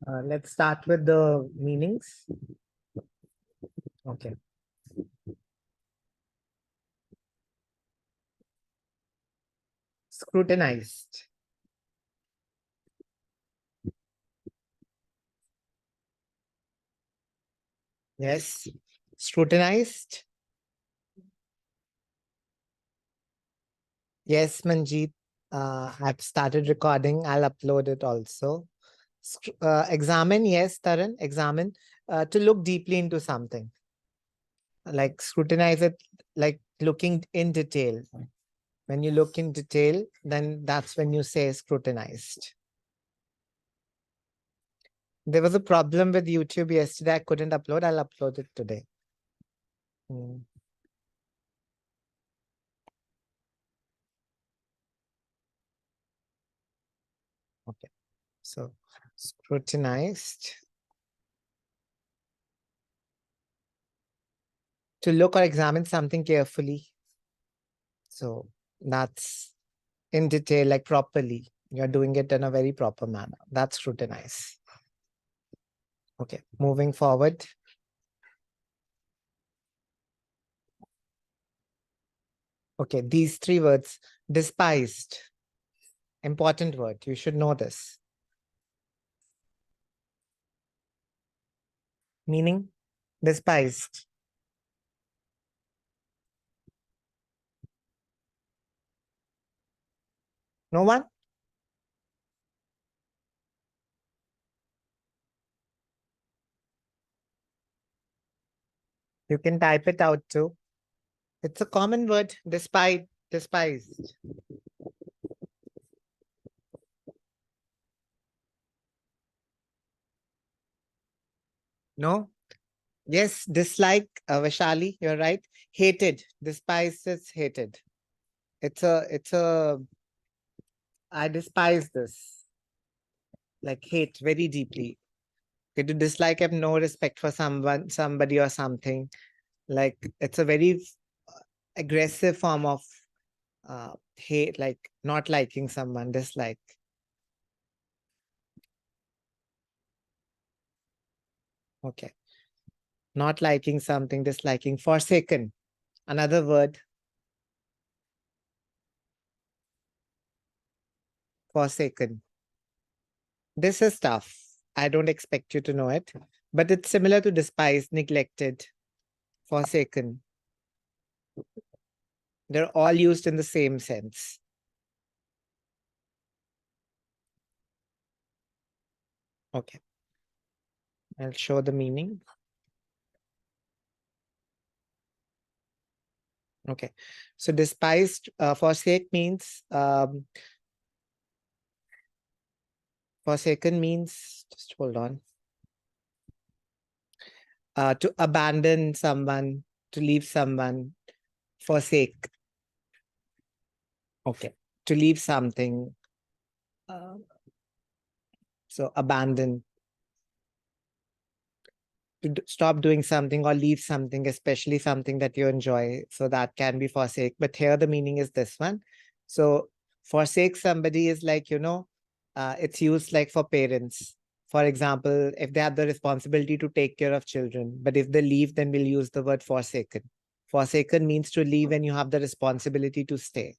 Let's start with the meanings. Okay. Scrutinized. Yes. Scrutinized. Yes, Manjeet. I've started recording. I'll upload it also. Examine. Yes, Taran. Examine. To look deeply into something. Like scrutinize it, like looking in detail. When you look in detail, then that's when you say scrutinized. There was a problem with YouTube yesterday. I couldn't upload. I'll upload it today. Okay. So scrutinized. To look or examine something carefully. So that's in detail, like properly. You're doing it in a very proper manner. That's scrutinize. Okay, moving forward. Okay, these three words. Despised. Important word. You should know this. Meaning? Despised. No one? You can type it out too. It's a common word. Despised. No? Yes, dislike, Vaishali, you're right. Hated. Despised is hated. I despise this. Like hate very deeply. Okay, to dislike, have no respect for someone, somebody or something. Like it's a very aggressive form of hate, like not liking someone, dislike. Okay. Not liking something, disliking. Forsaken. Another word. Forsaken. This is tough. I don't expect you to know it, but it's similar to despised, neglected, forsaken. They're all used in the same sense. Okay. I'll show the meaning. Okay. So despised, forsake means, forsaken means, just hold on. To abandon someone, to leave someone, forsake. Okay. To leave something. So abandon. To stop doing something or leave something, especially something that you enjoy. So that can be forsake. But here the meaning is this one. So forsake somebody is like, it's used like for parents. For example, if they have the responsibility to take care of children, but if they leave, then we'll use the word forsaken. Forsaken means to leave when you have the responsibility to stay.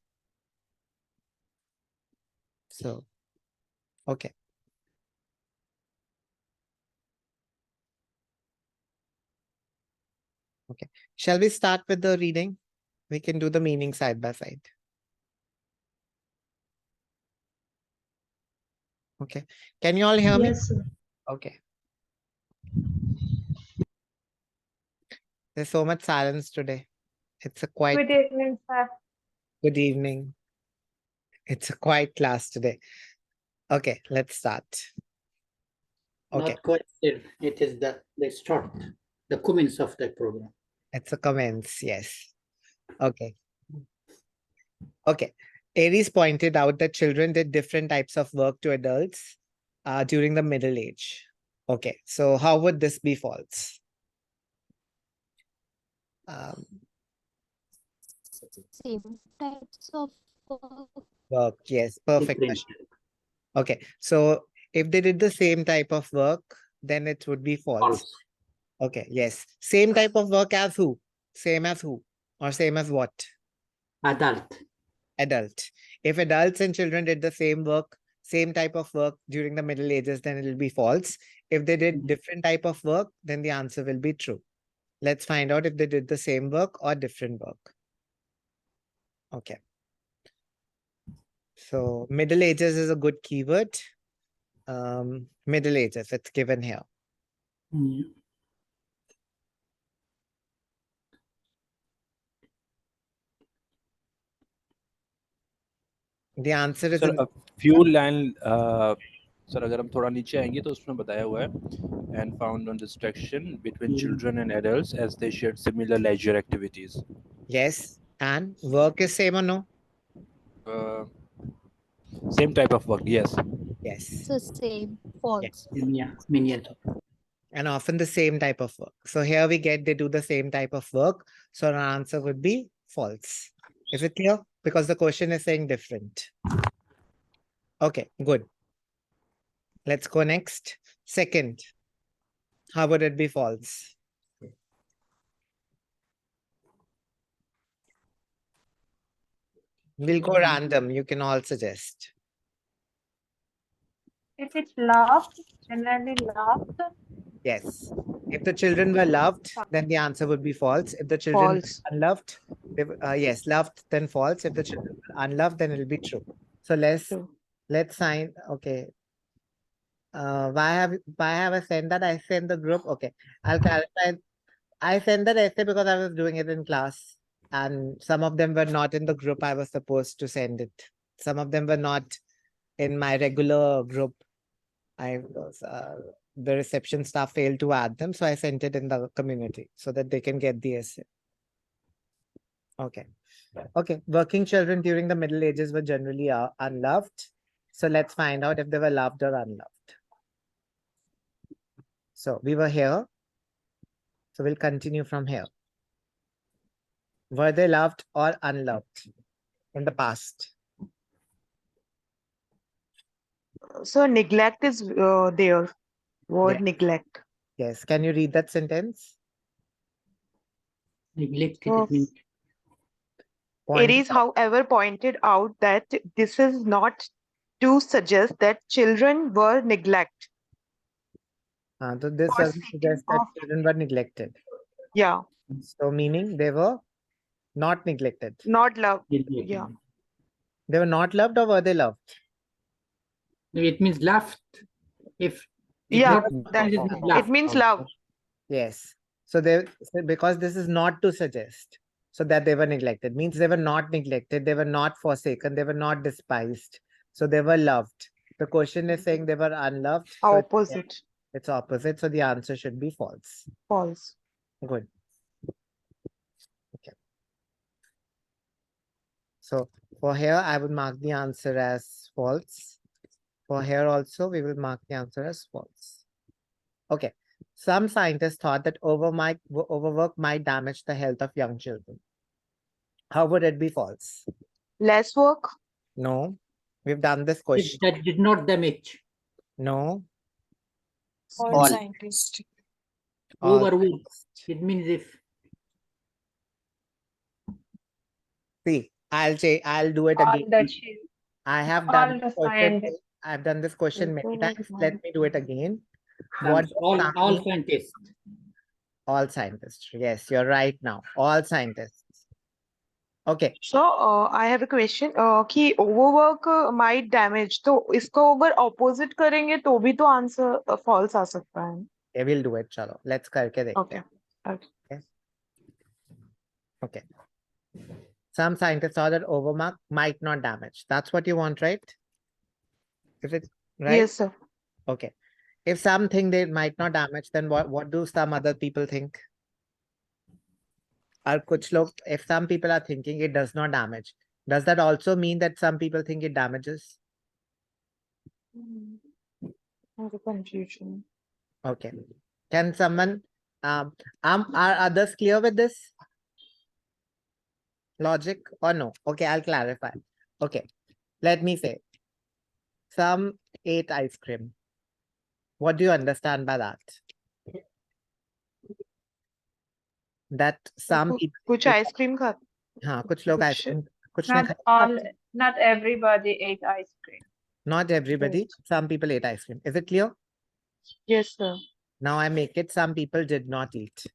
So, okay. Okay. Shall we start with the reading? We can do the meaning side by side. Okay. Can you all hear me? Yes, sir. Okay. There's so much silence today. It's a quite Good evening, sir. good evening. It's a quiet class today. Okay, let's start. Okay, Not quite still. It is the start, the commence of the program. it's a commence. Yes. Okay. Okay. Aries pointed out that children did different types of work to adults during the middle age. Okay, so how would this be false? Same types of work. Work, yes, perfect. Different. Okay, so If they did the same type of work, then it would be false. False. Okay, yes. Same type of work as who? Same as who? Or same as what? Adult. Adult. If adults and children did the same work, same type of work during the Middle Ages, then it will be false. If they did different type of work, then the answer will be true. Let's find out if they did the same work or different work. Okay. So Middle Ages is a good keyword. Middle Ages, it's given here. Mm. The answer is Sir, in a few line, sir, अगर हम थोड़ा नीचे आएंगे तो उसमें बताया हुआ है and found on distraction between children and adults as they shared similar leisure activities. yes. And work is same or no? Same type of work, yes. Yes. So same. False. Yeah, minion. And often the same type of work. So here we get they do the same type of work. So our answer would be false. Is it clear? Because the question is saying different. Okay, good. Let's go next. Second, how would it be false? We'll go random. You can all suggest. If it's loved, generally loved. Yes. If the children were loved, then the answer would be false. If the children False. were unloved, yes, loved, then false. If the children were unloved, then it'll be true. So let's sign. Okay. Why have I sent that? I sent the group. Okay. I'll clarify. I sent that essay because I was doing it in class, and some of them were not in the group I was supposed to send it. Some of them were not in my regular group. I was the reception staff failed to add them, so I sent it in the community so that they can get the essay. Okay. Okay. Working children during the Middle Ages were generally unloved. So let's find out if they were loved or unloved. So we were here. So we'll continue from here. Were they loved or unloved in the past? So neglect is there. Word Yeah. neglect. Yes. Can you read that sentence? Neglected. So It means Point. it is, however, pointed out that this is not to suggest that children were neglected. So this Or doesn't suggest speaking that of- children were neglected. Yeah, So meaning they were not neglected. not loved. neglected. Yeah. They were not loved or were they loved? It means loved. If Yeah, not, that- it means it loved. means love. Yes. So because this is not to suggest so that they were neglected, means they were not neglected, they were not forsaken, they were not despised. So they were loved. The question is saying they were unloved. So Opposite. it's opposite. So the answer should be false. False. Good. Okay. So for here, I would mark the answer as false. For here also, we will mark the answer as false. Okay. Some scientists thought that overwork might damage the health of young children. How would it be false? Less work. No. We've done this If question. that did not damage. No. All. scientist. All Overwork. scientists. It means if See, I'll do it All again. the children. I have all done the this question. scientists. I've done this question many Overwork times. might- Let me do it again. What does all some- scientists. all scientists. Yes, you're right now. All scientists. Okay. So I have a question कि overwork might damage, तो इसको अगर opposite करेंगे तो भी तो answer false आ सकता है. Okay, we'll do it. Chalo. Let's करके देखते हैं. Okay. Okay. Okay. Some scientists thought that overwork might not damage. That's what you want, right? Is it right? Yes, sir. Okay. If something they might not damage, then what do some other people think? Or kuch log, if some people are thinking it does not damage, does that also mean that some people think it damages? Have a confusion. Okay. Can someone are others clear with this logic or no? Okay, I'll clarify. Okay. Let me say some ate ice cream. What do you understand by that? That some people, कुछ ice cream खा हाँ, कुछ लोग कुछ- ice cream, कुछ ने Not everybody ate ice cream. not everybody, some people ate ice cream. Is it clear? Yes, sir. Now I make it some people did not eat.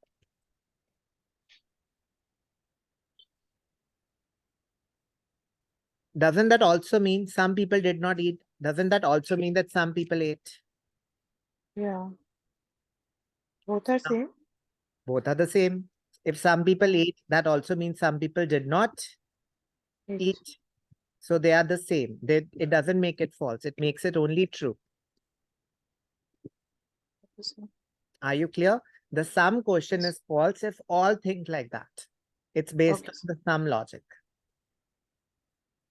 Doesn't that also mean some people did not eat? Doesn't that also mean that some people ate? Yeah. Both are same. Both are the same. If some people ate, that also means some people did not Eat. eat. So they are the same. It doesn't make it false. It makes it only true. Okay, sir. Are you clear? The sum question is false if all think like that. It's based Okay, on the sum logic.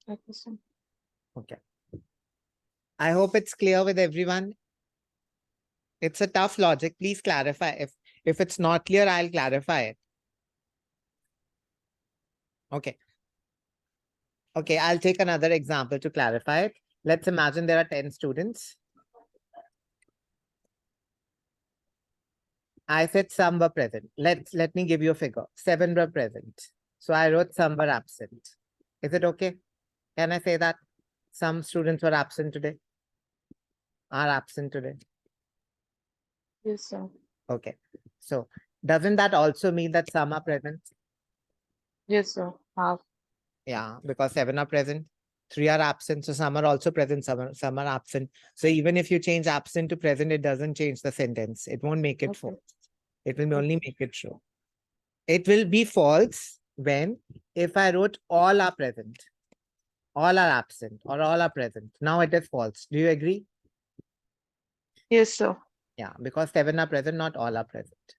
Okay, sir. Okay. I hope it's clear with everyone. It's a tough logic. Please clarify. If it's not clear, I'll clarify it. Okay. Okay, I'll take another example to clarify it. Let's imagine there are 10 students. I said some were present. Let me give you a figure. 7 were present. So I wrote some were absent. Is it okay? Can I say that? Some students were absent today. Are absent today. Yes, sir. Okay. So doesn't that also mean that some are present? Yes, sir. Half. Yeah, because 7 are present. 3 are absent. So some are also present, some are absent. So even if you change absent to present, it doesn't change the sentence. It won't make it Okay. false. It will only make it true. It will be false when if I wrote all are present, all are absent, or all are present. Now it is false. Do you agree? Yes, sir. Yeah, because 7 are present, not all are present.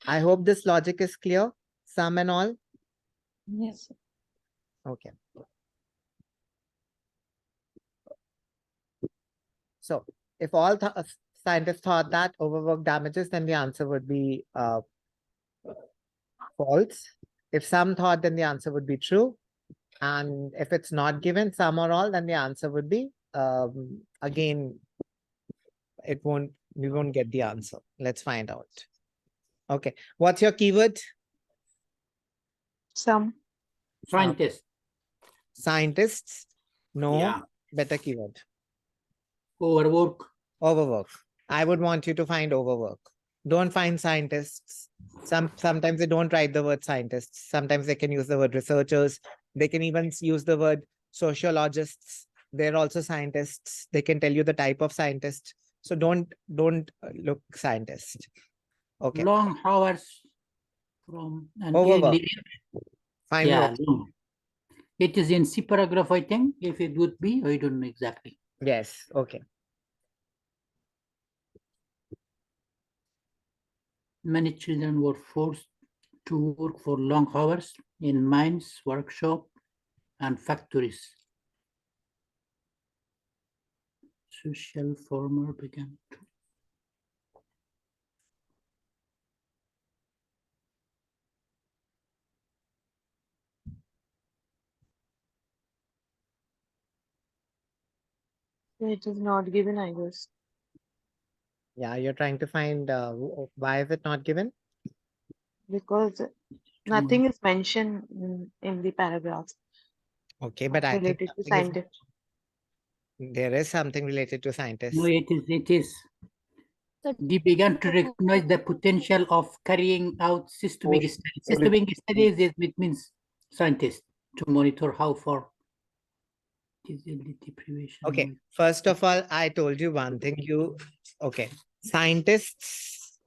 I hope this logic is clear. Some and all. Yes, sir. Okay. So if all scientists thought that overwork damages, then the answer would be false. If some thought, then the answer would be true. And if it's not given, some or all, then the answer would be, again, we won't get the answer. Let's find out. Okay. What's your keyword? Some. Scientist. Scientists. No, Yeah. better keyword. Overwork. Overwork. I would want you to find overwork. Don't find scientists. Sometimes they don't write the word scientists. Sometimes they can use the word researchers. They can even use the word sociologists. They're also scientists. They can tell you the type of scientist. So don't look scientist. Okay. Long hours from and Overwork. Find yeah, what? long. It is in C paragraph, I think. If it would be, I don't know exactly. Yes. Okay. Many children were forced to work for long hours in mines, workshops, and factories. Social farmer began to It is not given, I guess. Yeah, you're trying to find why is it not given? Because nothing is mentioned in the paragraphs Okay, but I think related to something is- scientific. there is something related to scientists. No, it is. So They began to recognize the potential of carrying out systemic studies. Systemic studies it means scientists to monitor how far disability deprivation. Okay, first of all, I told you one thing. Okay, scientists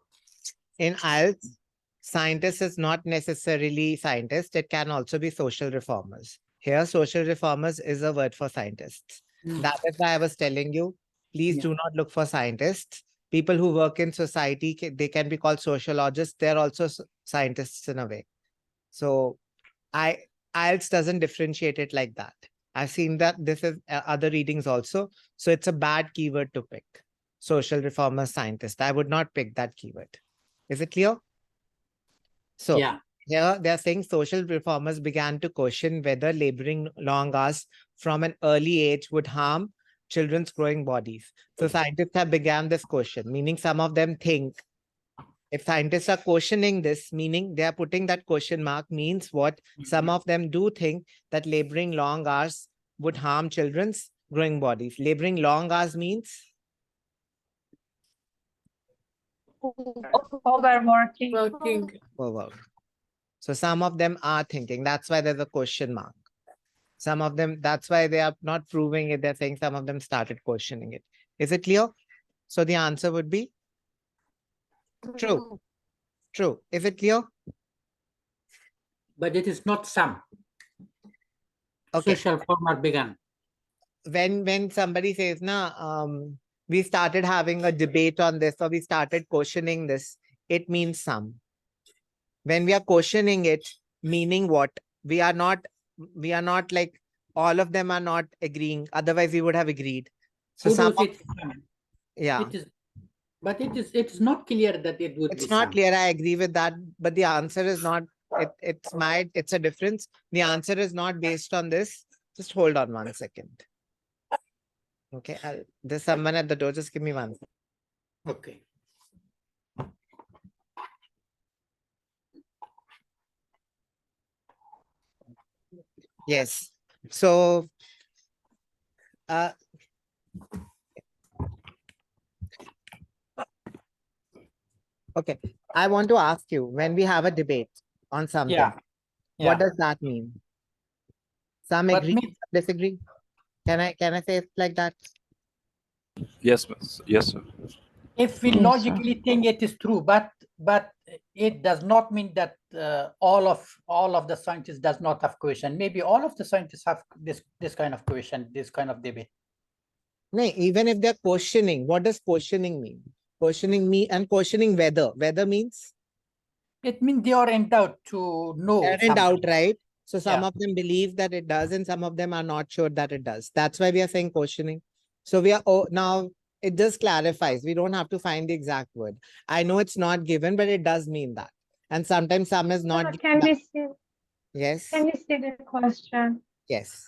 in IELTS, scientist is not necessarily scientist. It can also be social reformers. Here, social reformers is a word for scientists. That is why I was telling you, please do not look for scientists. People who work in society, they can be called sociologists. They're also scientists in a way. So IELTS doesn't differentiate it like that. I've seen that this is other readings also. So it's a bad keyword to pick. Social reformer scientist. I would not pick that keyword. Is it clear? So Yeah. here they're saying social reformers began to question whether laboring long hours from an early age would harm children's growing bodies. So scientists have began this question, meaning some of them think. If scientists are questioning this, meaning they are putting that question mark, means what? Some of them do think that laboring long hours would harm children's growing bodies. Laboring long hours means Overworking. overwork. So some of them are thinking. That's why there's a question mark. Some of them, that's why they are not proving it. They're saying some of them started questioning it. Is it clear? So the answer would be true. True. Is it clear? But it is not some. Okay. Social reformer began. When somebody says, we started having a debate on this, or we started questioning this, it means some. When we are questioning it, meaning what? We are not like all of them are not agreeing. Otherwise, we would have agreed. So Who some knows it's some? yeah. It is, but it's not clear that it would It's be not some. clear. I agree with that, but the answer is not. It's a difference. The answer is not based on this. Just hold on 1 second. Okay, there's someone at the door. Just give me 1 second. Okay. Yes. So, okay. I want to ask you, when we have a debate on something, Yeah. what does that mean? Some But agree, me- some disagree. Can I say it like that? Yes, miss. Yes, sir. If we Yes, sir. logically think it is true, but it does not mean that all of the scientists does not have question. Maybe all of the scientists have this kind of question, this kind of debate. No, even if they're questioning, what does questioning mean? Questioning me and questioning whether. Whether means It means they are in doubt to know. they're in something. doubt, right? So some Yeah. of them believe that it does, and some of them are not sure that it does. That's why we are saying questioning. So we are now it just clarifies. We don't have to find the exact word. I know it's not given, but it does mean that. And sometimes some is not. Sir, given can that. we see? Yes. Can you see the question? Yes.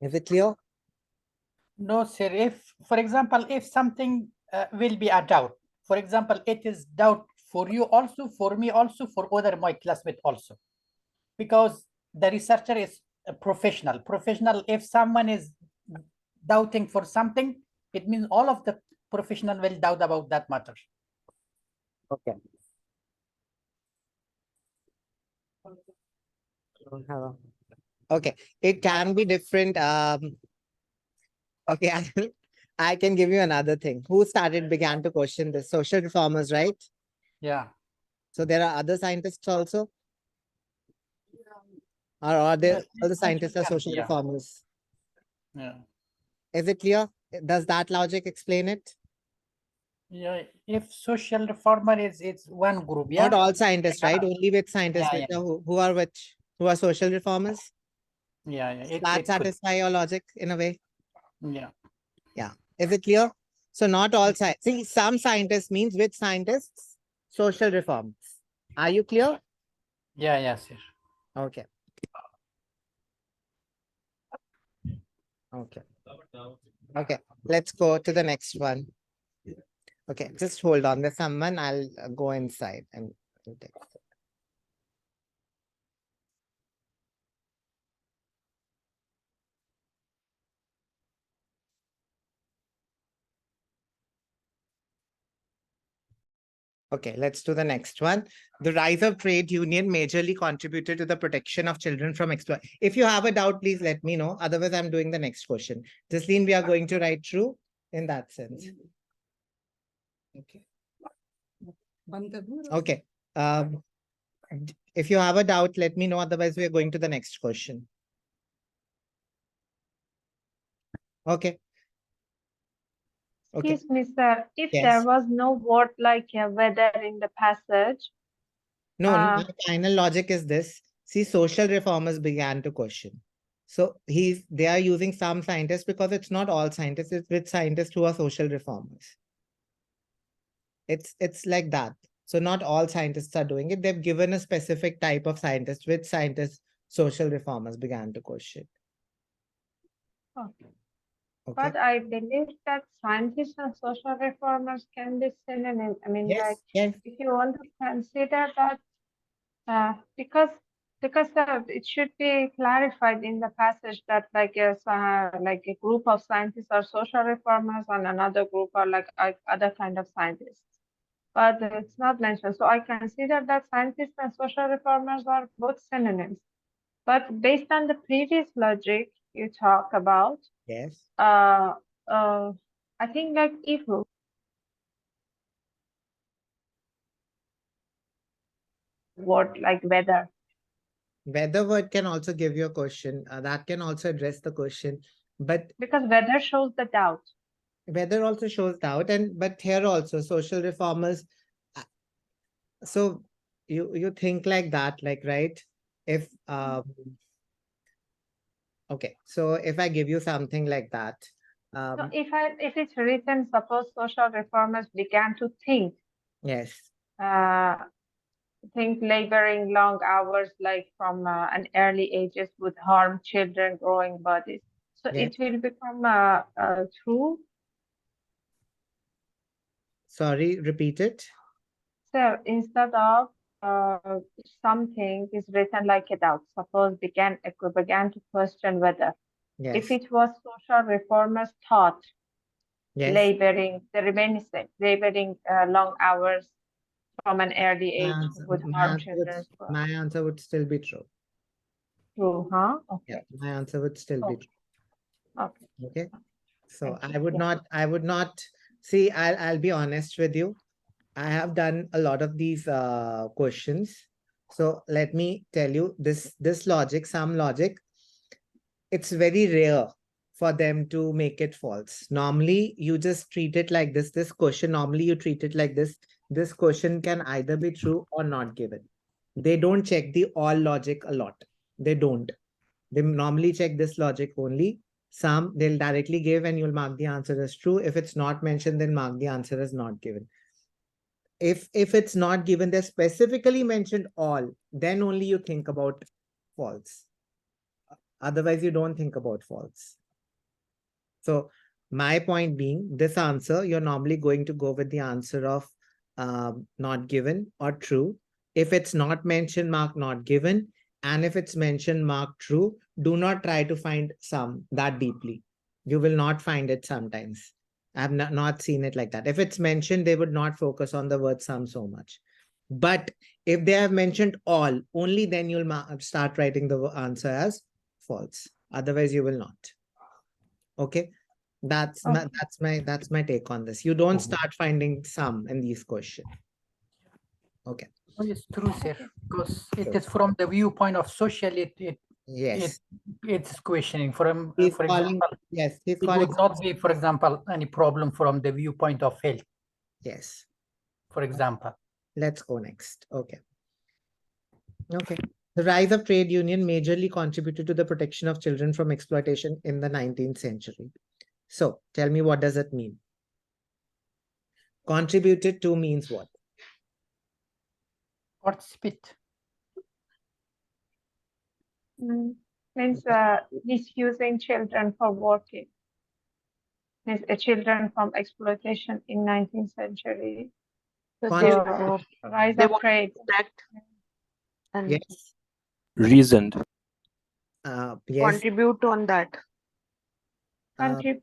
Is it clear? No, sir. If, for example, if something will be a doubt, for example, it is doubt for you also, for me also, for other my classmate also, because the researcher is a professional. Professional. If someone is doubting for something, it means all of the professional will doubt about that matter. Okay. Okay. It can be different. Okay. I can give you another thing. Who began to question this? Social reformers, right? Yeah. So there are other scientists also? Or are there Yes, all the scientists are social yeah. reformers? Yeah. Is it clear? Does that logic explain it? Yeah. If social reformer is it's one group, yeah. Not all scientists, right? Only with scientists Yeah, which yeah. are who are which? Who are social reformers? Yeah, yeah. That It could. satisfy your logic in a way? Yeah. Yeah. Is it clear? So not all scientists. See, some scientists means which scientists? Social reforms. Are you clear? Yeah, yeah, sir. Okay. Okay. Okay. Let's go to the next one. Okay. Just hold on. There's someone. I'll go inside and take. Okay, let's do the next one. The rise of trade union majorly contributed to the protection of children from exploit. If you have a doubt, please let me know. Otherwise, I'm doing the next question. Jasleen, we are going to write true in that sense. Okay. Okay. If you have a doubt, let me know. Otherwise, we are going to the next question. Okay. Okay. Excuse me, sir. If Yes. there was no word like whether in the passage, No, the final logic is this. See, social reformers began to question. So they are using some scientists because it's not all scientists, it's with scientists who are social reformers. It's like that. So not all scientists are doing it. They've given a specific type of scientist, which scientists social reformers began to question. Okay. Okay. But I believe that scientists and social reformers can be synonyms. I mean, like, Yes. if you want to consider that, because it should be clarified in the passage that like a group of scientists are social reformers and another group are like other kind of scientists. But it's not mentioned. So I consider that scientists and social reformers are both synonyms. But based on the previous logic you talk about, Yes. I think like if word like whether. Weather word can also give you a question. That can also address the question. But Because whether shows the doubt. weather also shows doubt, but here also social reformers. So you think like that, like, right? If okay, so if I give you something like that, So if it's written, suppose social reformers began to yes, think laboring long hours like from an early ages would harm children growing bodies. So yes. it will become true. Sorry, repeat it. So instead of something is written like a doubt, suppose began to question whether Yes, if it was social reformers thought yes. laboring the remaining laboring long hours from an early My age answer, would my harm answer would, children's growth. my answer would still be true. True, huh? Yeah, Okay. my answer would still be Okay. true. Okay. Okay. So Thank I you. would Yeah. I would not see, I'll be honest with you. I have done a lot of these questions. So let me tell you this logic, some logic, it's very rare for them to make it false. Normally, you just treat it like this question, normally you treat it like this. This question can either be true or not given. They don't check the all logic a lot. They don't. They normally check this logic only. Some they'll directly give and you'll mark the answer as true. If it's not mentioned, then mark the answer as not given. If it's not given, they're specifically mentioned all, then only you think about false. Otherwise, you don't think about false. So my point being, this answer, you're normally going to go with the answer of not given or true. If it's not mentioned, mark not given. And if it's mentioned, mark true. Do not try to find some that deeply. You will not find it sometimes. I've not seen it like that. If it's mentioned, they would not focus on the word some so much. But if they have mentioned all, only then you'll start writing the answer as false. Otherwise, you will not. Okay, that's my take on this. You don't start finding some in these questions. Okay. Oh, it's true, sir, because it is from the viewpoint of social. Yes. It's questioning. For He's for calling. example, Yes, he's it calling. would not be, for example, any problem from the viewpoint of health. Yes. For example. Let's go next. Okay. Okay. The rise of trade union majorly contributed to the protection of children from exploitation in the 19th century. So tell me, what does it mean? Contributed to means what? Participate. Means misusing children for working. Means children from exploitation in 19th century. So Rise they of want trade. to protect and Yes. Reasoned. Yes. contribute on that. Contribute.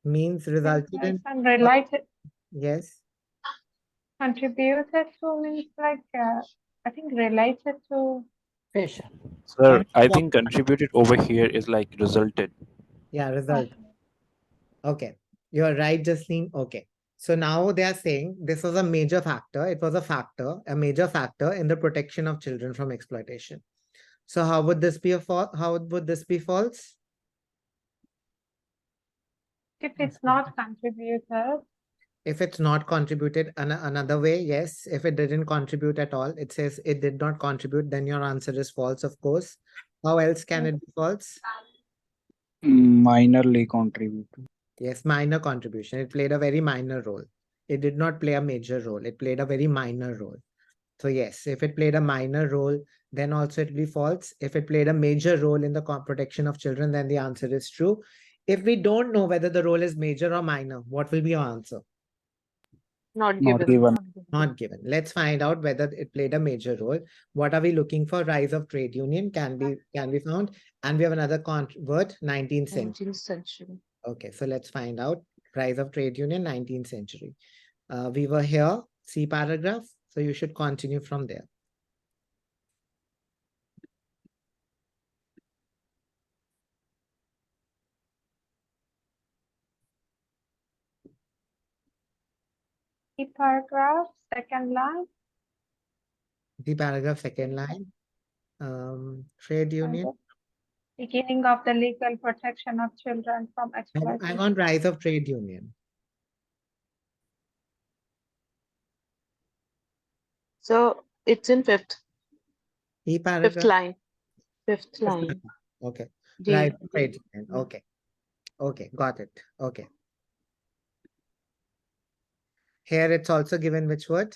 Means resulted in. And related. Yes. Contributed to means like I think related to. Fashion. Sir, I think contributed over here is like resulted. Yeah, result. Okay, you're right, Jasleen. Okay. So now they are saying this was a major factor. It was a major factor in the protection of children from exploitation. So how would this be how would this be false? If it's not contributed. If it's not contributed another way, yes. If it didn't contribute at all, it says it did not contribute, then your answer is false, of course. How else can it be false? Minorly contribute. Yes, minor contribution. It played a very minor role. It did not play a major role. It played a very minor role. So yes, if it played a minor role, then also it will be false. If it played a major role in the protection of children, then the answer is true. If we don't know whether the role is major or minor, what will be your answer? Not Not given. given. Not given. Let's find out whether it played a major role. What are we looking for? Rise of trade union can be found. And we have another word, 19th century. 19th century. Okay, so let's find out rise of trade union, 19th century. We were here, see paragraph. So you should continue from there. The paragraph, second line. The paragraph, second line. Trade and union. the beginning of the legal protection of children from I exploitation. want rise of trade union. So it's in fifth Paragraph. line. Fifth Fifth line. line. Okay. D. Rise of trade union. Okay. Okay, got it. Okay. Here it's also given which word?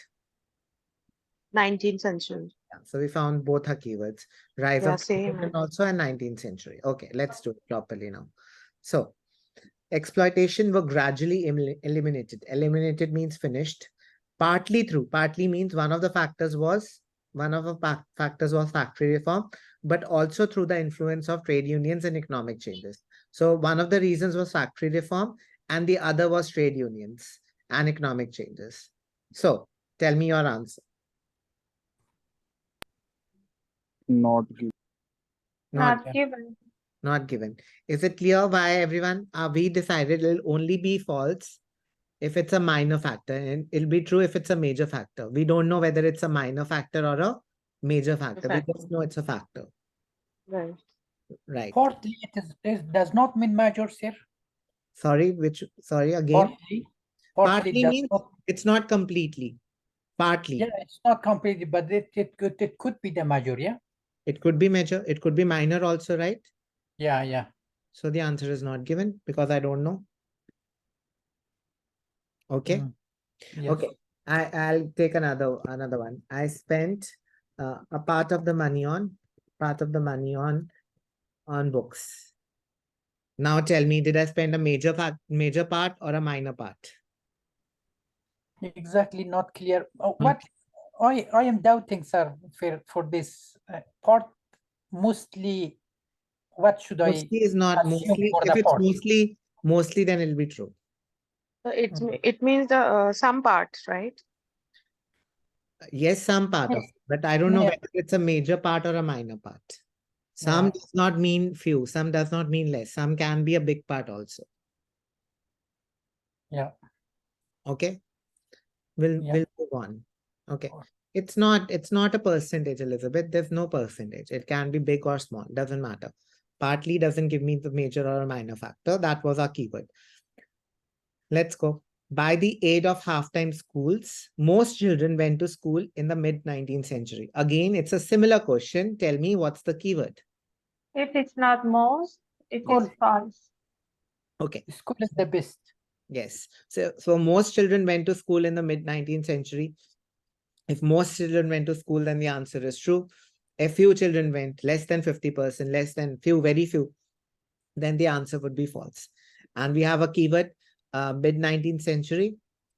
19th century. Yeah, so we found both are keywords. Rise Yeah, of trade same. union also and 19th century. Okay, let's do it properly now. So exploitation were gradually eliminated. Eliminated means finished. Partly through. Partly means one of the factors was factory reform, but also through the influence of trade unions and economic changes. So one of the reasons was factory reform and the other was trade unions and economic changes. So tell me your answer. Not given. Not given. Not given. Is it clear why everyone? We decided it'll only be false if it's a minor factor, and it'll be true if it's a major factor. We don't know whether it's a minor factor or a major factor. We just know it's a factor. Right. Right. Partly it does not mean major, sir. Sorry, sorry, again. Partly does means not, it's not completely. Partly. yeah, it's not completely, but it could be the major, yeah? It could be major. It could be minor also, right? Yeah, yeah. So the answer is not given because I don't know. Okay. Yes. Okay. I'll take another one. I spent a part of the money on books. Now tell me, did I spend a major part or a minor part? Exactly, not clear. What I am doubting, sir, for this part. Mostly, what should Mostly is not assume mostly. for If the it's part? mostly, then it'll be true. So it means the some parts, right? Yes, some part of it, but I don't know whether it's a major part or a minor part. Some Yeah. does not mean few, some does not mean less. Some can be a big part also. Yeah. Okay. We'll move on. Okay. It's not a percentage, Elizabeth. There's no percentage. It can be big or small, doesn't matter. Partly doesn't give me the major or a minor factor. That was our keyword. Let's go. By the aid of half-time schools, most children went to school in the mid-19th century. Again, it's a similar question. Tell me what's the keyword? If it's not most, it is false. Okay. School is the best. Yes. So most children went to school in the mid-19th century. If most children went to school, then the answer is true. If few children went, less than 50%, less than few, very few, then the answer would be false. And we have a keyword, mid-19th century,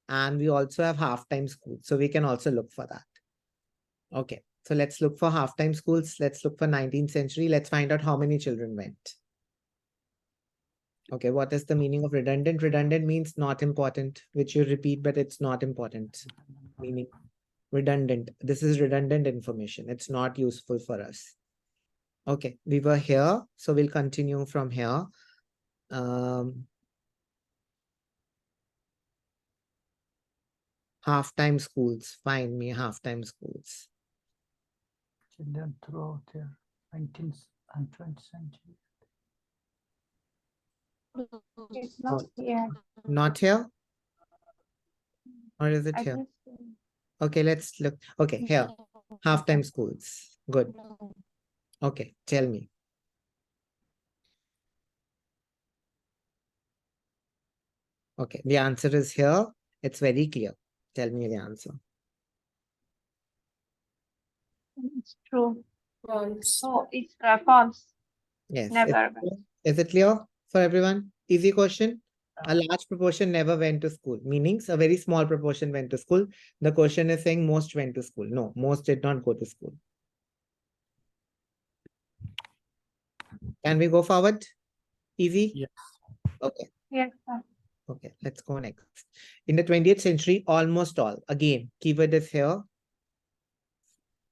and we also have half-time schools. So we can also look for that. Okay, so let's look for half-time schools. Let's look for 19th century. Let's find out how many children went. Okay, what is the meaning of redundant? Redundant means not important, which you repeat, but it's not important. Meaning redundant. This is redundant information. It's not useful for us. Okay, we were here, so we'll continue from here. Half-time schools. Find me half-time schools. Children throughout the 19th and 20th century. It's not here. Not here? Or is it I here? think so. Okay, let's look. Okay, here. Half-time schools. Good. No. Okay, tell me. Okay, the answer is here. It's very clear. Tell me the answer. It's true. False. Oh, it's false. Yes. Never. Is it clear for everyone? Easy question. A large proportion never went to school, meaning a very small proportion went to school. The question is saying most went to school. No, most did not go to school. Can we go forward? Easy? Yes. Okay. Yes, sir. Okay, let's go next. In the 20th century, almost all. Again, keyword is here.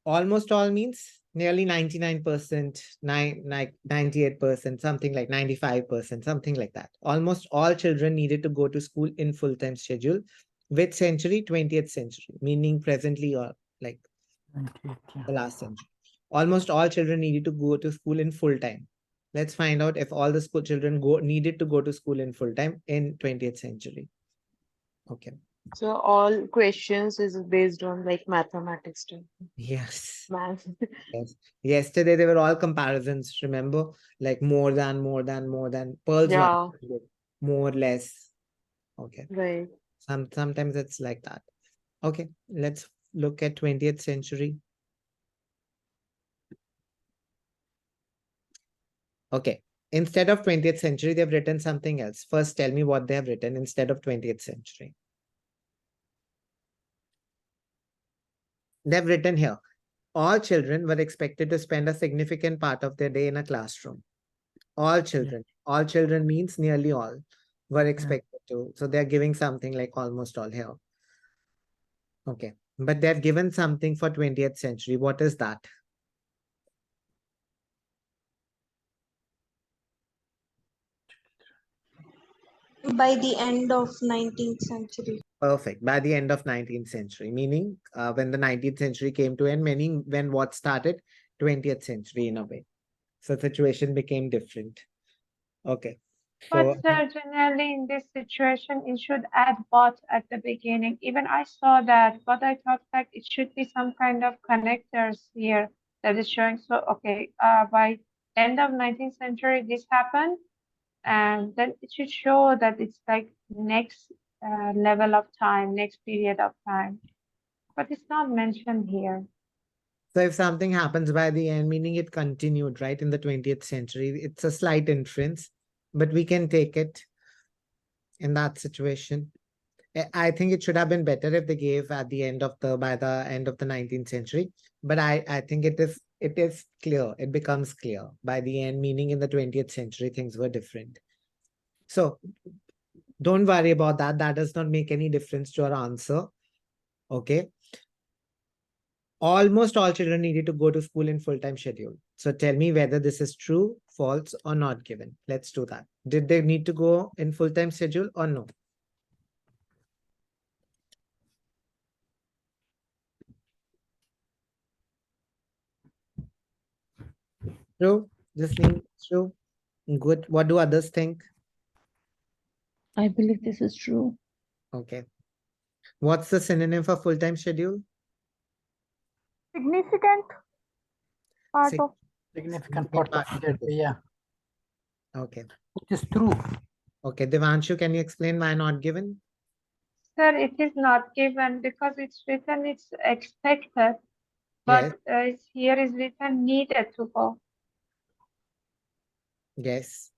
Almost all means nearly 99%, 98%, something like 95%, something like that. Almost all children needed to go to school in full-time schedule. Which century? 20th century, meaning presently or like 28, yeah. the last century. Almost all children needed to go to school in full time. Let's find out if all the school children needed to go to school in full time in 20th century. Okay. So all questions is based on like mathematics too. Yes. Math. Yes. Yesterday they were all comparisons. Remember, like more than, pearls, Yeah, more, less. Okay. right. Sometimes it's like that. Okay. Let's look at 20th century. Okay. Instead of 20th century, they've written something else. First, tell me what they have written instead of 20th century. They've written here, all children were expected to spend a significant part of their day in a classroom. All children. All children means nearly all were expected to. So they're giving something like almost all here. Okay. But they're given something for 20th century. What is that? By the end of 19th century. Perfect. By the end of 19th century, meaning when the 19th century came to end, meaning when what started? 20th century in a way. So situation became different. Okay. So But generally in this situation, it should add but at the beginning. Even I saw that, but I thought like it should be some kind of connectors here that is showing. So okay, by end of 19th century, this happened, and then it should show that it's like next level of time, next period of time. But it's not mentioned here. So if something happens by the end, meaning it continued, right, in the 20th century, it's a slight inference, but we can take it in that situation. I think it should have been better if they gave at the end of by the end of the 19th century. But I think it is clear. It becomes clear by the end, meaning in the 20th century, things were different. So don't worry about that. That does not make any difference to our answer. Okay. Almost all children needed to go to school in full-time schedule. So tell me whether this is true, false, or not given. Let's do that. Did they need to go in full-time schedule or no? True. This means true. Good. What do others think? I believe this is true. Okay. What's the synonym for full-time schedule? Significant part Sig- of Significant part of part the day, yeah. Okay. It is true. Okay. Devanshu, can you explain why not given? Sir, it is not given because it's written it's expected, Yes. but here is written needed to go. Yes.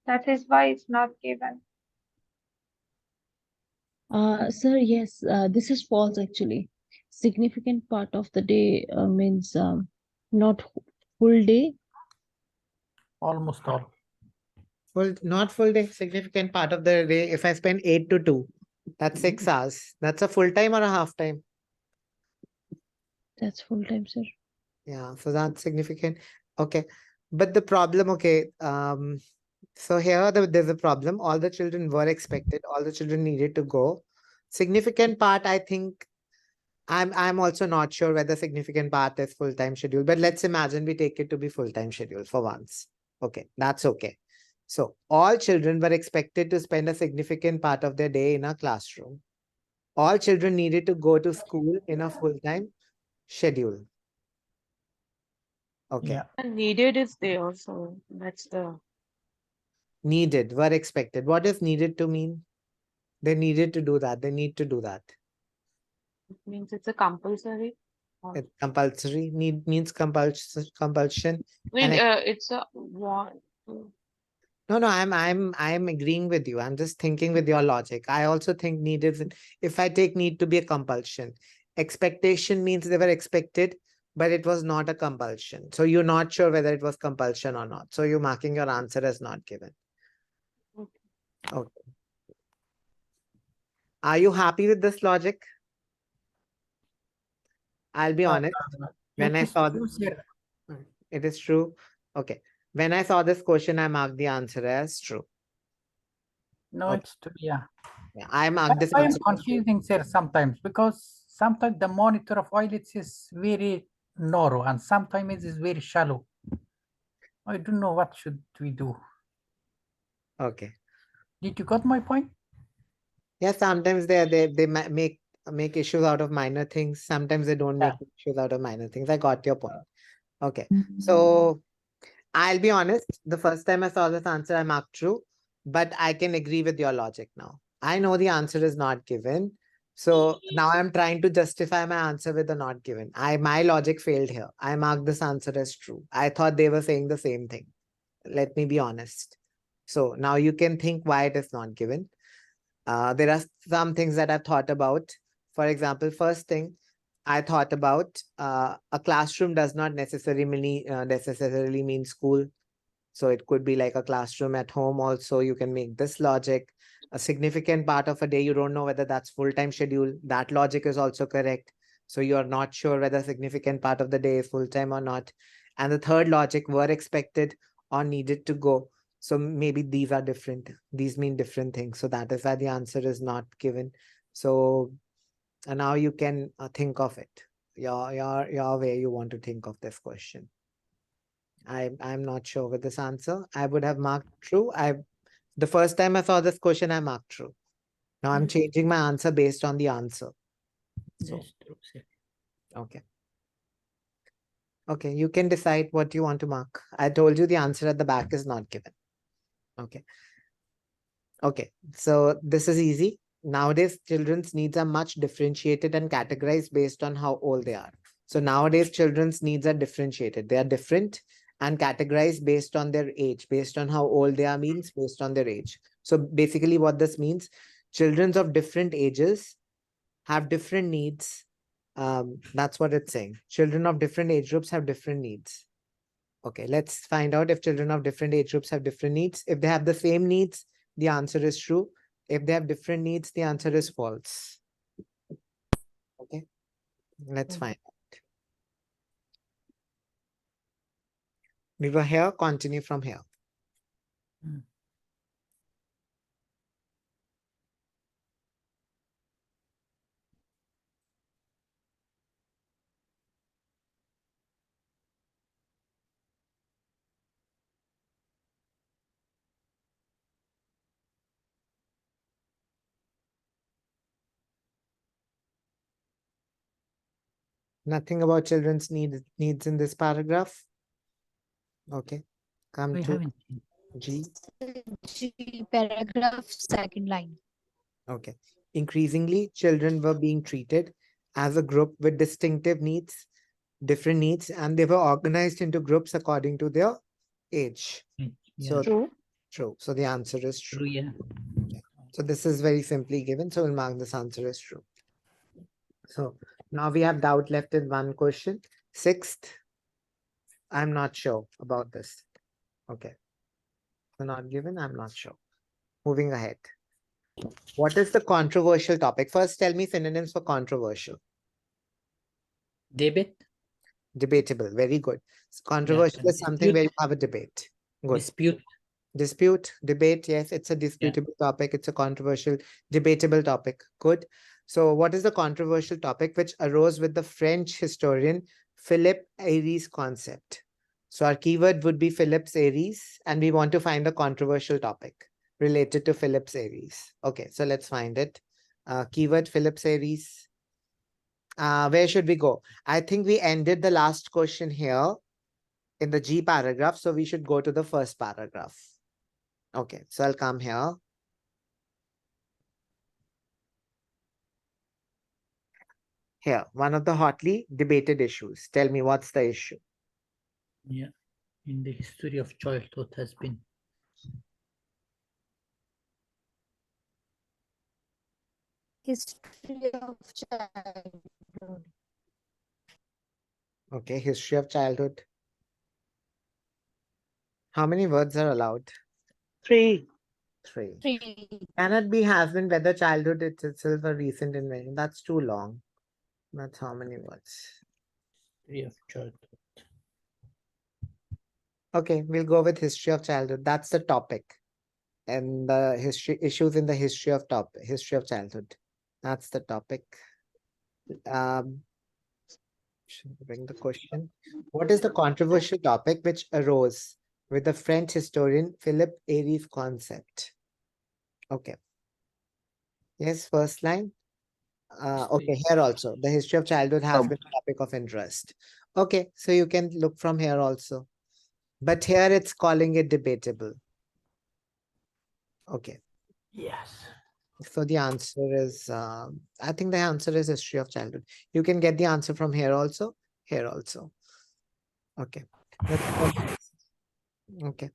That is why it's not given. Sir, yes, this is false actually. Significant part of the day means not full day. Almost all. Not full day. Significant part of the day. If I spend 8 to 2, that's 6 hours. That's a full time or a half time? That's full time, sir. Yeah, so that's significant. Okay. But the problem, okay, so here there's a problem. All the children were expected, all the children needed to go. Significant part, I think, I'm also not sure whether significant part is full-time schedule, but let's imagine we take it to be full-time schedule for once. Okay, that's okay. So all children were expected to spend a significant part of their day in a classroom. All children needed to go to school in a full-time schedule. Okay. Yeah. And needed is there, so that's the Needed, were expected. What does needed to mean? They needed to do that. They need to do that. it means it's a compulsory. Or- It's compulsory. Need means compulsion. I mean, And it's a want. no, I'm agreeing with you. I'm just thinking with your logic. I also think need is, if I take need to be a compulsion. Expectation means they were expected, but it was not a compulsion. So you're not sure whether it was compulsion or not. So you're marking your answer as not given. Okay. Are you happy with this logic? I'll be honest. When I saw this, it is true. Okay. When I saw this question, I marked the answer as true. No, Okay. it's true. Yeah. Yeah, I marked this I am answer. confusing, sir, sometimes because sometimes the monitor of oilets is very narrow and sometimes it is very shallow. I don't know what should we do. Okay. Did you got my point? Yeah, sometimes they make issues out of minor things. Sometimes they don't make issues out of minor things. I got your point. Okay. So I'll be honest, the first time I saw this answer, I marked true, but I can agree with your logic now. I know the answer is not given. So now I'm trying to justify my answer with the not given. My logic failed here. I marked this answer as true. I thought they were saying the same thing. Let me be honest. So now you can think why it is not given. There are some things that I've thought about. For example, first thing I thought about, a classroom does not necessarily mean school. So it could be like a classroom at home also. You can make this logic. A significant part of a day, you don't know whether that's full-time schedule. That logic is also correct. So you're not sure whether a significant part of the day is full-time or not. And the third logic, were expected or needed to go. So maybe these are different. These mean different things. So that is why the answer is not given. So now you can think of it. Your way you want to think of this question. I'm not sure with this answer. I would have marked true. The first time I saw this question, I marked true. Now I'm changing my answer based on the answer. So, Yes, true, sir. okay. Okay, you can decide what you want to mark. I told you the answer at the back is not given. Okay. Okay, so this is easy. Nowadays, children's needs are much differentiated and categorized based on how old they are. So nowadays, children's needs are differentiated. They are different and categorized based on their age, based on how old they are means based on their age. So basically what this means, children of different ages have different needs. That's what it's saying. Children of different age groups have different needs. Okay, let's find out if children of different age groups have different needs. If they have the same needs, the answer is true. If they have different needs, the answer is false. Okay, let's find out. We were here, continue from here. Nothing about children's needs in this paragraph. Okay, come We to haven't. G. Paragraph second line. Okay. Increasingly, children were being treated as a group with distinctive needs, different needs, and they were organized into groups according to their age. So True. true. So the answer is true. True, yeah. Okay. So this is very simply given. So we'll mark this answer as true. So now we have doubt left in one question. Sixth, I'm not sure about this. Okay. So not given, I'm not sure. Moving ahead. What is the controversial topic? First, tell me synonyms for controversial. Debate, Debatable. Very good. So controversial is something where you have a debate. Good. dispute, Dispute, debate. Yes, it's a disputable topic. It's a controversial, debatable topic. Good. So what is the controversial topic which arose with the French historian Philippe Ayres' concept? So our keyword would be Philippe Ayres, and we want to find a controversial topic related to Philippe Ayres. Okay, so let's find it. Keyword Phillips Aries. Where should we go? I think we ended the last question here in the G paragraph, so we should go to the first paragraph. Okay, so I'll come here. Here, one of the hotly debated issues. Tell me, what's the issue? Yeah, in the history of childhood has been. History of childhood. Okay, history of childhood. How many words are allowed? 3. 3. 3. Can it be has been whether childhood is itself a recent invention? That's too long. That's how many words? History of childhood. Okay, we'll go with history of childhood. That's the topic. And the history issues in the history of childhood. That's the topic. Should I bring the question. What is the controversial topic which arose with the French historian Philip Aries' concept? Okay. Yes, first line. Okay, here also. The history of childhood has been a topic of interest. Okay, so you can look from here also. But here it's calling it debatable. Okay. Yes. So the answer is, I think the answer is history of childhood. You can get the answer from here also, here also. Okay. Okay.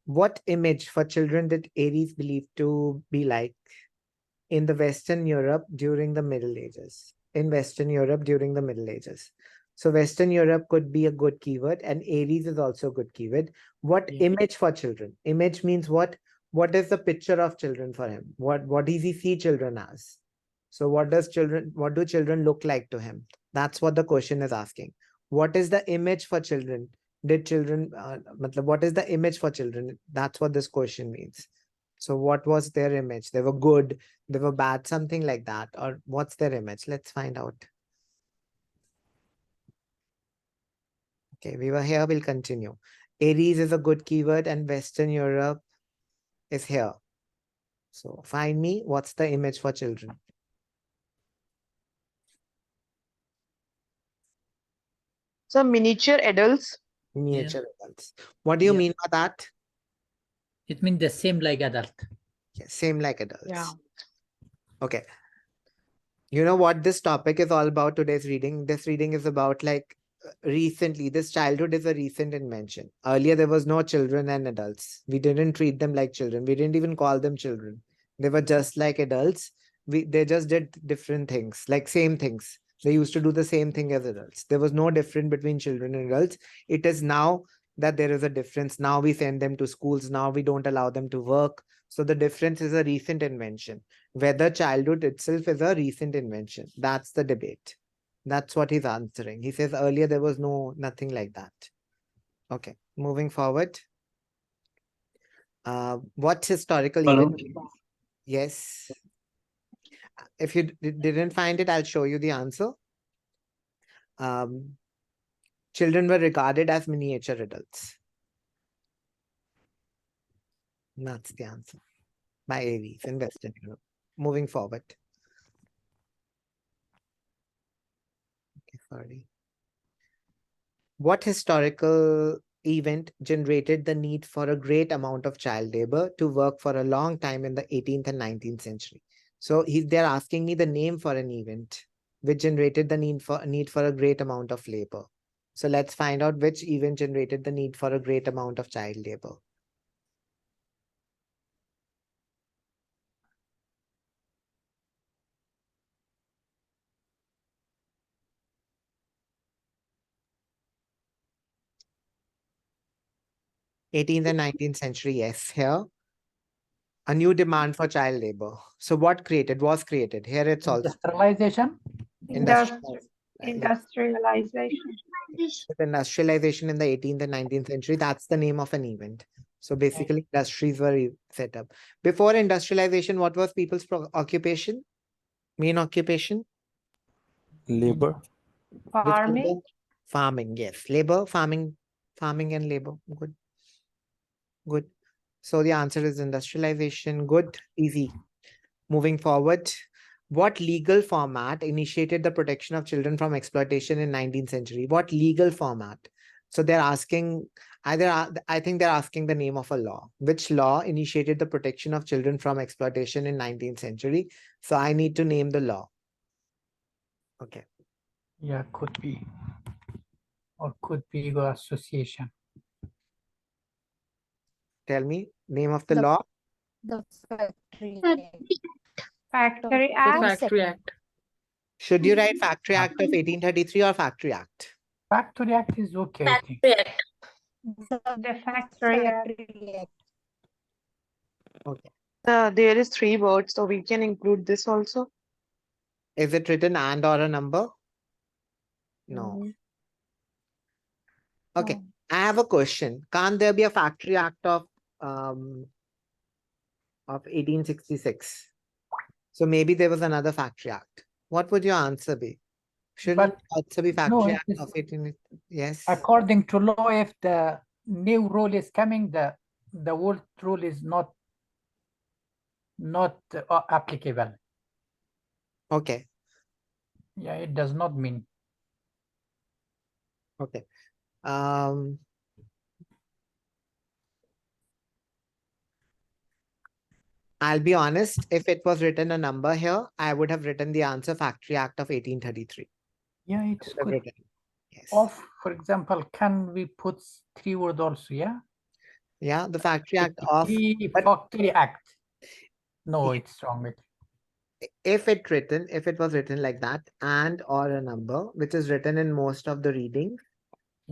What image for children did Aries believe to be like in the Western Europe during the Middle Ages? In Western Europe during the Middle Ages. So Western Europe could be a good keyword, and Aries is also a good keyword. What image for children? Image means what? What is the picture of children for him? What does he see children as? So what do children look like to him? That's what the question is asking. What is the image for children? Did children, what is the image for children? That's what this question means. So what was their image? They were good, they were bad, something like that. Or what's their image? Let's find out. Okay, we were here, we'll continue. Aries is a good keyword and Western Europe is here. So find me, what's the image for children? So miniature adults. Miniature adults. What do you mean by that? It means the same like adult. Yeah, same like adults. Yeah. Okay. You know what this topic is all about, today's reading? This reading is about like recently, this childhood is a recent invention. Earlier, there was no children and adults. We didn't treat them like children. We didn't even call them children. They were just like adults. They just did different things, like same things. They used to do the same thing as adults. There was no difference between children and adults. It is now that there is a difference. Now we send them to schools. Now we don't allow them to work. So the difference is a recent invention. Whether childhood itself is a recent invention. That's the debate. That's what he's answering. He says earlier there was nothing like that. Okay, moving forward. What historical event? Yes. If you didn't find it, I'll show you the answer. Children were regarded as miniature adults. That's the answer by Aries in Western Europe. Moving forward. Okay, sorry. What historical event generated the need for a great amount of child labor to work for a long time in the 18th and 19th century? So they're asking me the name for an event which generated the need for a great amount of labor. So let's find out which event generated the need for a great amount of child labor. '18th and 19th century, yes, here. A new demand for child labor. So what was created? Here it's also Industrialization. Industrialization. with industrialization in the 18th and 19th century. That's the name of an event. So basically industries were set up. Before industrialization, what was people's occupation? Main occupation? Labor. Farming. Farming, yes. Labor, farming and labor. Good. Good. So the answer is industrialization. Good, easy. Moving forward, what legal format initiated the protection of children from exploitation in 19th century? What legal format? So they're asking I think they're asking the name of a law. Which law initiated the protection of children from exploitation in 19th century? So I need to name the law. Okay. Yeah, could be. Or could be Ego Association. Tell me, name of the law. The Factory Factory Act. Act. Factory Act. Should you write Factory Act of 1833 or Factory Act? Factory Act is okay, I think. Factory Act. The Factory Act. Act. Okay. There is 3 words, so we can include this also. Is it written and or a number? No. Okay. No. I have a question. Can't there be a Factory Act of 1866? So maybe there was another Factory Act. What would your answer be? Shouldn't But also be Factory it Act is- of 18? Yes. According to law, if the new rule is coming, the old rule is not applicable. Okay. Yeah, it does not mean. Okay. I'll be honest, if it was written a number here, I would have written the answer Factory Act of 1833. Yeah, I it's would have good. written. Yes. Of, for example, can we put 3 words also? Yeah. Yeah, the Factory Act of, but- Factory Act. No, Yeah. it's wrong. if it was written like that, and or a number, which is written in most of the readings,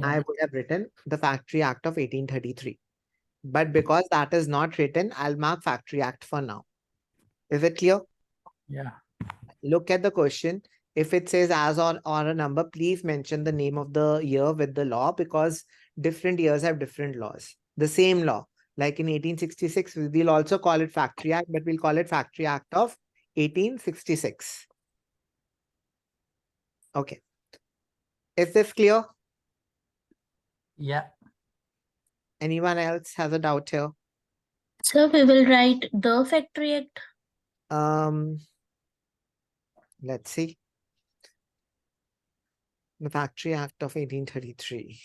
I Yeah. would have written the Factory Act of 1833. But because that is not written, I'll mark Factory Act for now. Is it clear? Yeah. Look at the question. If it says as or a number, please mention the name of the year with the law, because different years have different laws. The same law, like in 1866, we'll also call it Factory Act, but we'll call it Factory Act of 1866. Okay. Is this clear? Yeah. Anyone else has a doubt here? So we will write the Factory Act. Let's see. The Factory Act of 1833.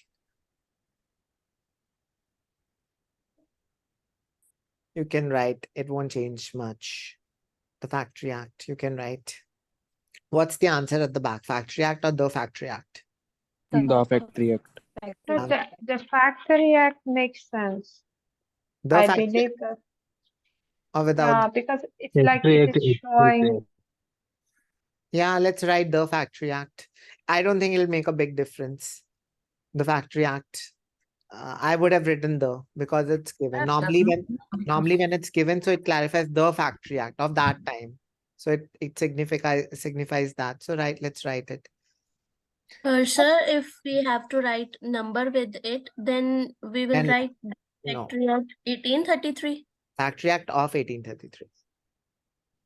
You can write, it won't change much. The Factory Act, you can write. What's the answer at the back? Factory Act or the Factory Act? The Factory Act. No, the Factory Act makes sense. The I Factory believe that. or without? Because it's like it is showing. Yeah, let's write the Factory Act. I don't think it'll make a big difference. The Factory Act. I would have written the, because it's given. That Normally doesn't- when it's given, so it clarifies the Factory Act of that time. So it signifies that. So let's write it. Sir, if we have to write number with it, then we will Then write no. Factory Act 1833. Factory Act of 1833.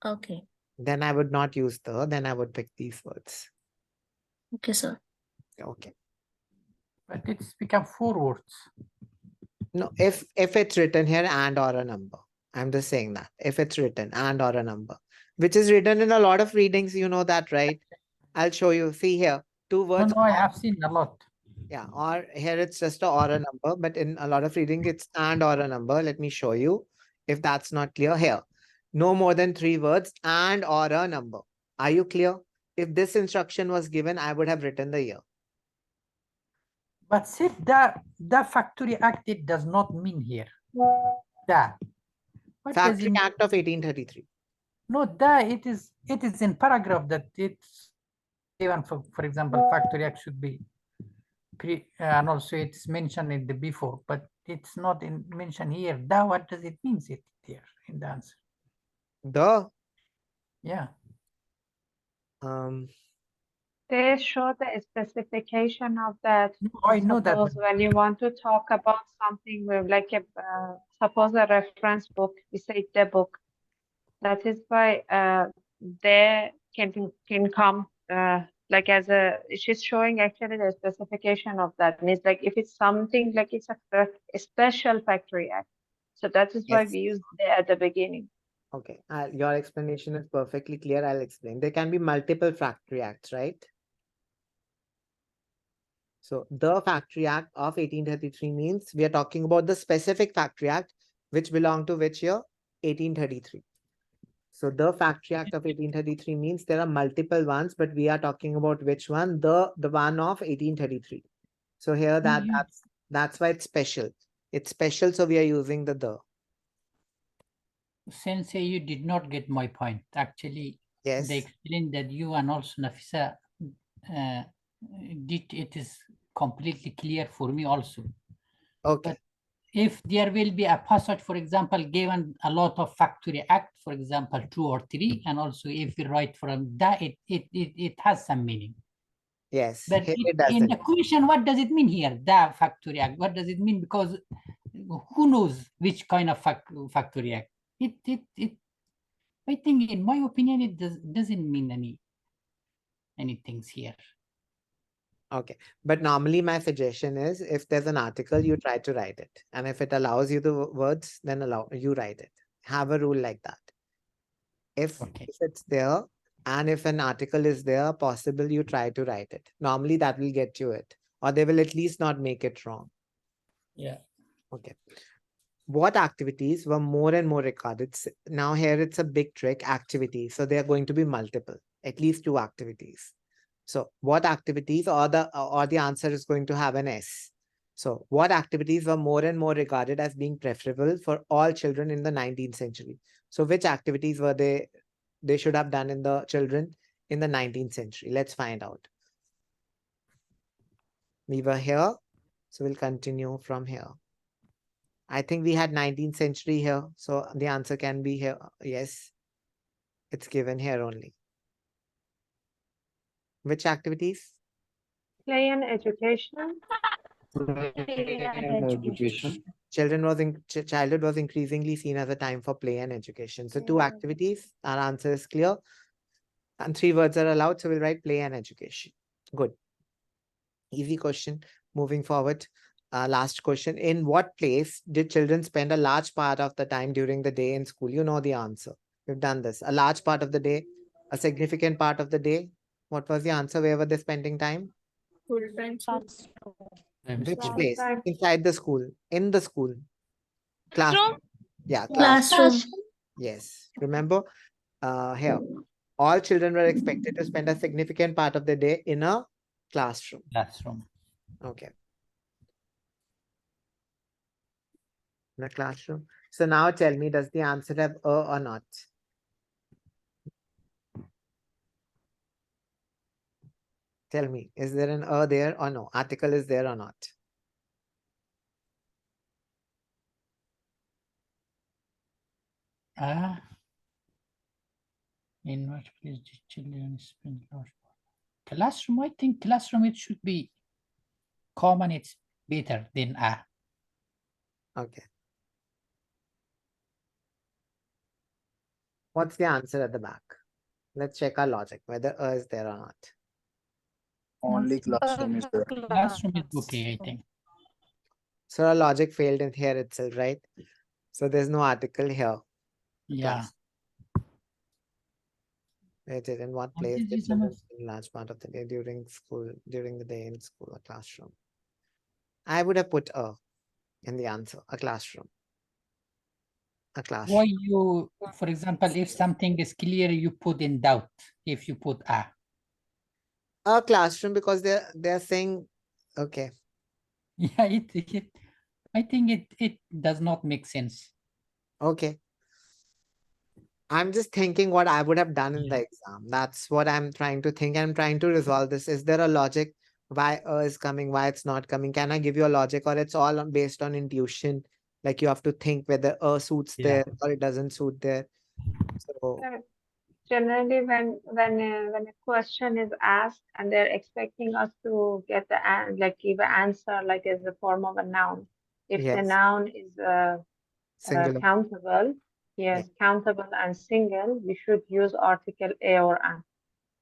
Okay. Then I would not use the, then I would pick these words. Okay, sir. Okay. But it's become 4 words. No, if it's written here and or a number, I'm just saying that if it's written and or a number, which is written in a lot of readings, you know that, right? I'll show you. See here, 2 No, words. I have seen a lot. Yeah, or here it's just a or a number, but in a lot of reading it's and or a number. Let me show you if that's not clear here. No more than 3 words and or a number. Are you clear? If this instruction was given, I would have written the year. But see, the Factory Act, it does not mean here. That. What does Factory it Act of 1833. No, it is in paragraph that it's even for example, Factory Act should be and also it's mentioned in the before, but it's not mentioned here. What does it mean it here in the answer? The Yeah. They show the specification of that. No, I know that. Suppose when you want to talk about something with like a suppose a reference book, we say the book. That is why they can come like as a, she's showing actually the specification of that. And it's like if it's something like it's a special Factory Act. So that is why Yes. we use there at the beginning. Okay, your explanation is perfectly clear. I'll explain. There can be multiple factory acts, right? So the Factory Act of 1833 means we are talking about the specific Factory Act which belonged to which year? 1833. So the Factory Act of 1833 means there are multiple ones, but we are talking about which one? The one of 1833. So here that's why it's special. It's special, so we are using the. Sensei, you did not get my point. Actually, Yes. they explained that you and also Nafisa did it is completely clear for me also. Okay. But if there will be a passage, for example, given a lot of factory act, for example, 2 or 3, and also if we write from that, it has some meaning. Yes. But It in the doesn't. question, what does it mean here? The factory act. What does it mean? Because who knows which kind of factory act? I think, in my opinion, it doesn't mean any things here. Okay. But normally my suggestion is if there's an article, you try to write it. And if it allows you the words, then you write it. Have a rule like that. If it's there and if an article is there, possible you try to write it. Normally that will get you it. Or they will at least not make it wrong. Yeah. Okay. What activities were more and more recorded? Now here it's a big trick, activity. So there are going to be multiple, at least 2 activities. So what activities or the answer is going to have an S. So what activities were more and more regarded as being preferable for all children in the 19th century? So which activities were they should have done in the children in the 19th century? Let's find out. We were here, so we'll continue from here. I think we had 19th century here, so the answer can be here. Yes, it's given here only. Which activities? Play and education. Education. Childhood was increasingly seen as a time for play and education. So 2 activities, our answer is clear. And 3 words are allowed, so we'll write play and education. Good. Easy question. Moving forward. Last question. In what place did children spend a large part of the time during the day in school? You know the answer. We've done this. A large part of the day, a significant part of the day. What was the answer? Where were they spending time? Which place? Inside the school. In the school. Classroom. Yeah, Classroom. Yes. Remember, here, all children were expected to spend a significant part of the day in a classroom. Okay. In a classroom. So now tell me, does the answer have a or not? Tell me, is there an a there or no? Article is there or not? In what place did children spend large part? Classroom, I think classroom, it should be common, it's better than a. Okay. What's the answer at the back? Let's check our logic, whether a is there or not. Only classroom is there. Classroom is okay, I think. So our logic failed in here itself, right? So there's no article here. Yeah. Waited in what place did children spend a large part of the day during the day in school or classroom? I would have put a in the answer, a classroom. A classroom. Why you, for example, if something is clear, you put in doubt if you put a? A classroom, because they're saying, okay. Yeah, I think it does not make sense. Okay. I'm just thinking what I would have done in the exam. That's what I'm trying to think. I'm trying to resolve this. Is there a logic why a is coming, why it's not coming? Can I give you a logic, or it's all based on intuition? Like you have to think whether a suits there or it doesn't suit there. So Generally, when a question is asked and they're expecting us to get give an answer like as a form of a noun. If the yes, noun is singular. countable, yes, countable and single, we should use article a or an.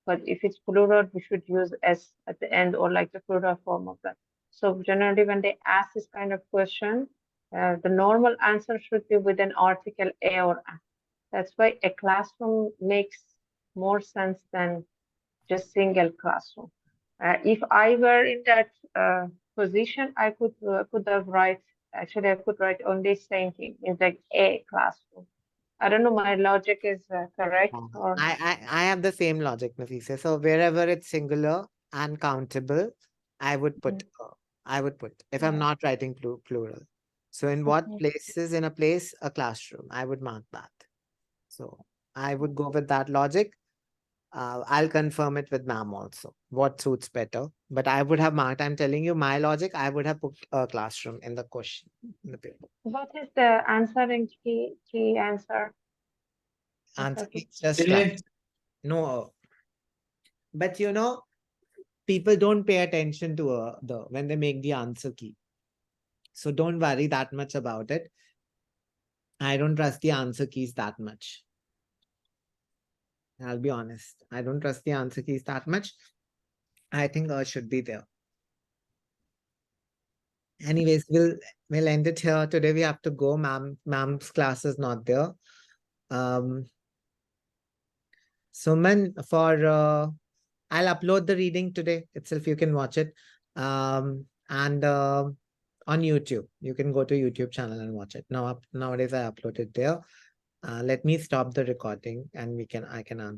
But if it's plural, we should use s at the end or like the plural form of that. So generally, when they ask this kind of question, the normal answer should be with an article a or an. That's why a classroom makes more sense than just single classroom. If I were in that position, I could have write. Actually, I could write only same thing in like a classroom. I don't know. My logic is correct or I have the same logic, Nafisa. So wherever it's singular and countable, I would put if I'm not writing plural. So in what places in a place, a classroom, I would mark that. So I would go with that logic. I'll confirm it with ma'am also. What suits better? But I would have marked. I'm telling you my logic. I would have put a classroom in the question in the paper. what is the answering key answer? Answer Okay. is just class. No, but you know, people don't pay attention to the when they make the answer key. So don't worry that much about it. I don't trust the answer keys that much. I'll be honest. I don't trust the answer keys that much. I think should be there. Anyways, we'll end it here. Today we have to go. Ma'am's class is not there. Suman, I'll upload the reading today itself. You can watch it. And on YouTube, you can go to YouTube channel and watch it. Nowadays I upload it there. Let me stop the recording and I can answer.